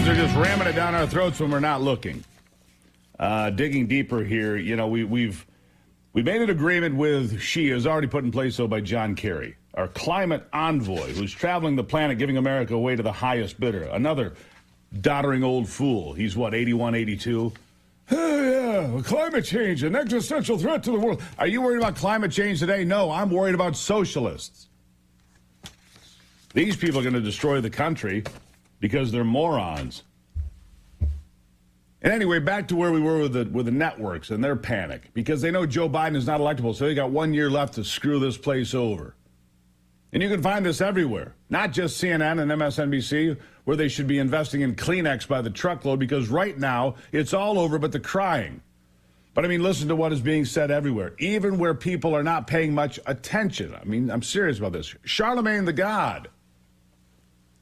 morons are just ramming it down our throats when we're not looking. Digging deeper here, you know, we made an agreement with Shia, is already put in place, though, by John Kerry, our climate envoy, who's traveling the planet, giving America away to the highest bidder. Another doddering old fool. He's, what, 81, 82? Yeah, climate change, an existential threat to the world. Are you worried about climate change today? No, I'm worried about socialists. These people are going to destroy the country because they're morons. And anyway, back to where we were with the networks and their panic, because they know Joe Biden is not electable, so they got 1 year left to screw this place over. And you can find this everywhere, not just CNN and MSNBC, where they should be investing in Kleenex by the truckload, because right now it's all over but the crying. But I mean, listen to what is being said everywhere, even where people are not paying much attention. I mean, I'm serious about this. Charlemagne the God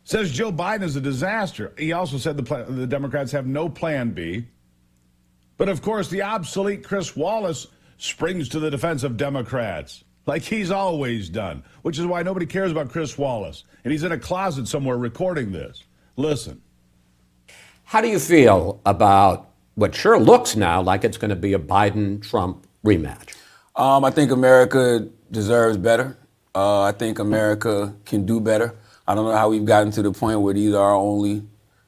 says Joe Biden is a disaster. He also said the Democrats have no plan B. But of course, the obsolete Chris Wallace springs to the defense of Democrats, like he's always done, which is why nobody cares about Chris Wallace. And he's in a closet somewhere recording this. Listen. How do you feel about what sure looks now like it's going to be a Biden-Trump rematch? I think America deserves better. I think America can do better. I don't know how we've gotten to the point where these are our only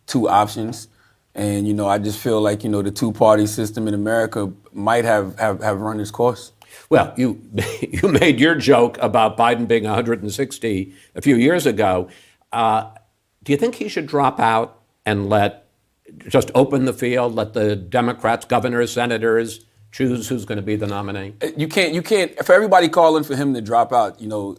two options. And, you know, I just feel like, you know, the two-party system in America might have run its course. Well, you made your joke about Biden being 160 a few years ago. Do you think he should drop out and just open the field, let the Democrats, governors, senators choose who's going to be the nominee? You can't, for everybody calling for him to drop out, you know,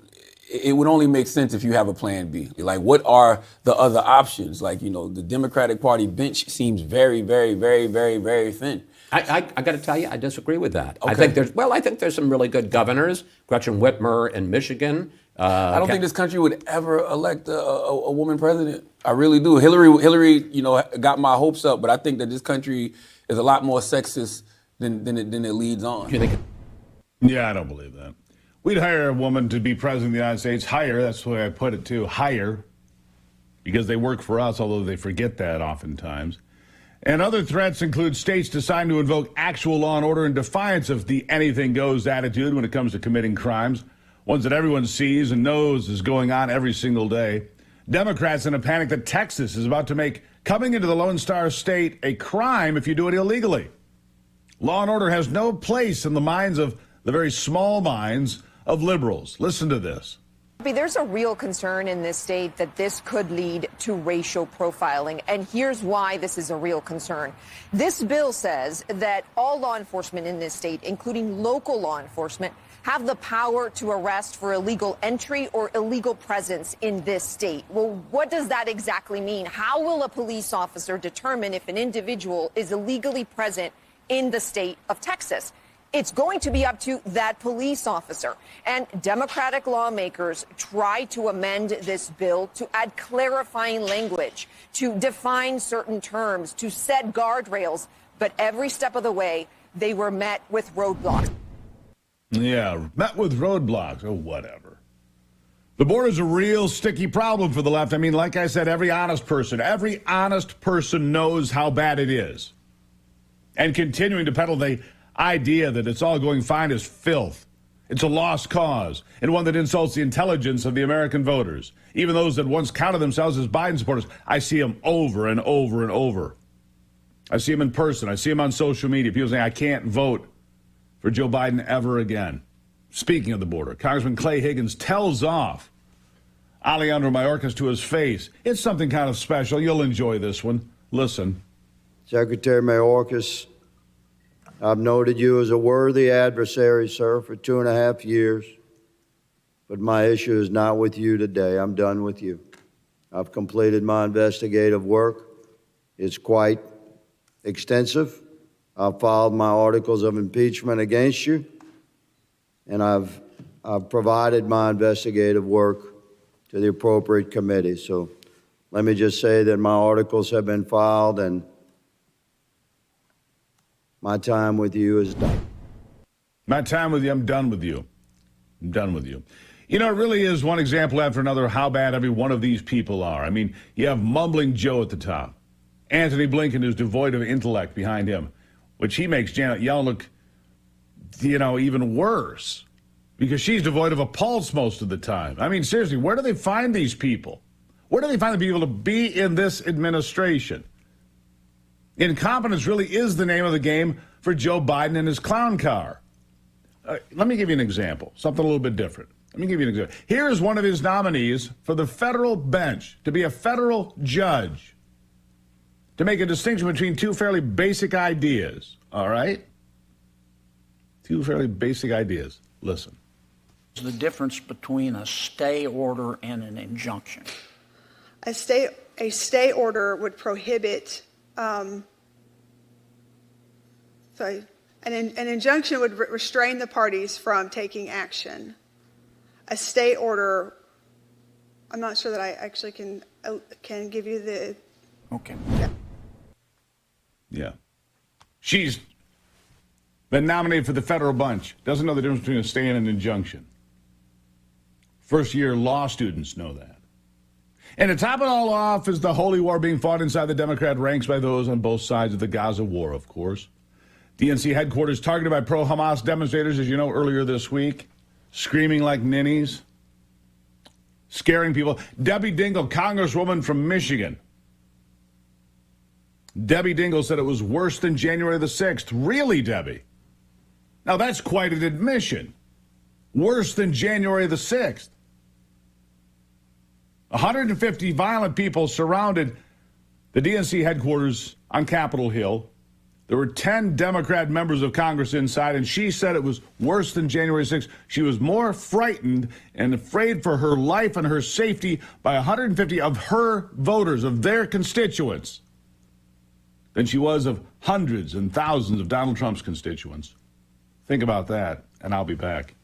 it would only make sense if you have a plan B. Like, what are the other options? Like, you know, the Democratic Party bench seems very, very, very, very, very thin. I got to tell you, I disagree with that. Okay. I think there's some really good governors. Gretchen Whitmer in Michigan. I don't think this country would ever elect a woman president. I really do. Hillary, you know, got my hopes up, but I think that this country is a lot more sexist than it leads on. You think? Yeah, I don't believe that. We'd hire a woman to be president of the United States. Hire, that's the way I put it too. Hire, because they work for us, although they forget that oftentimes. And other threats include states deciding to invoke actual law and order in defiance of the anything goes attitude when it comes to committing crimes, ones that everyone sees and knows is going on every single day. Democrats in a panic that Texas is about to make coming into the Lone Star State a crime if you do it illegally. Law and order has no place in the minds of the very small minds of liberals. Listen to this. There's a real concern in this state that this could lead to racial profiling, and here's why this is a real concern. This bill says that all law enforcement in this state, including local law enforcement, have the power to arrest for illegal entry or illegal presence in this state. Well, what does that exactly mean? How will a police officer determine if an individual is illegally present in the state of Texas? It's going to be up to that police officer. And Democratic lawmakers tried to amend this bill to add clarifying language, to define certain terms, to set guardrails. But every step of the way, they were met with roadblocks. Yeah, met with roadblocks. Oh, whatever. The border's a real sticky problem for the left. I mean, like I said, every honest person knows how bad it is. And continuing to peddle the idea that it's all going fine is filth. It's a lost cause, and one that insults the intelligence of the American voters, even those that once counted themselves as Biden supporters. I see them over and over and over. I see them in person. I see them on social media. People saying, I can't vote for Joe Biden ever again. Speaking of the border, Congressman Clay Higgins tells off Alejandro Mayorkas to his face. It's something kind of special. You'll enjoy this one. Listen. Secretary Mayorkas, I've noted you as a worthy adversary, sir, for 2.5 years. But my issue is not with you today. I'm done with you. I've completed my investigative work. It's quite extensive. I've filed my articles of impeachment against you. And I've provided my investigative work to the appropriate committee. So let me just say that my articles have been filed and my time with you is done. My time with you, I'm done with you. I'm done with you. You know, it really is one example after another how bad every one of these people are. I mean, you have mumbling Joe at the top. Anthony Blinken is devoid of intellect behind him, which he makes Janet Yellen look, even worse because she's devoid of a pulse most of the time. I mean, seriously, where do they find these people? Where do they find the people to be in this administration? Incompetence really is the name of the game for Joe Biden and his clown car. Let me give you an example, something a little bit different. Let me give you an example. Here is one of his nominees for the federal bench to be a federal judge, to make a distinction between two fairly basic ideas, all right? Two fairly basic ideas. Listen. The difference between a stay order and an injunction. A stay order would prohibit, an injunction would restrain the parties from taking action. A stay order, I'm not sure that I actually can give you the. Okay. Yeah. She's been nominated for the federal bunch. Doesn't know the difference between a stay and an injunction. First-year law students know that. And to top it all off is the holy war being fought inside the Democrat ranks by those on both sides of the Gaza war, of course. DNC headquarters targeted by pro-Hamas demonstrators, as you know, earlier this week, screaming like ninnies, scaring people. Debbie Dingell, Congresswoman from Michigan. Debbie Dingell said it was worse than January the 6th. Really, Debbie? Now, that's quite an admission. Worse than January the 6th. 150 violent people surrounded the DNC headquarters on Capitol Hill. There were 10 Democrat members of Congress inside, and she said it was worse than January 6th. She was more frightened and afraid for her life and her safety by 150 of her voters, of their constituents, than she was of hundreds and thousands of Donald Trump's constituents. Think about that, and I'll be back.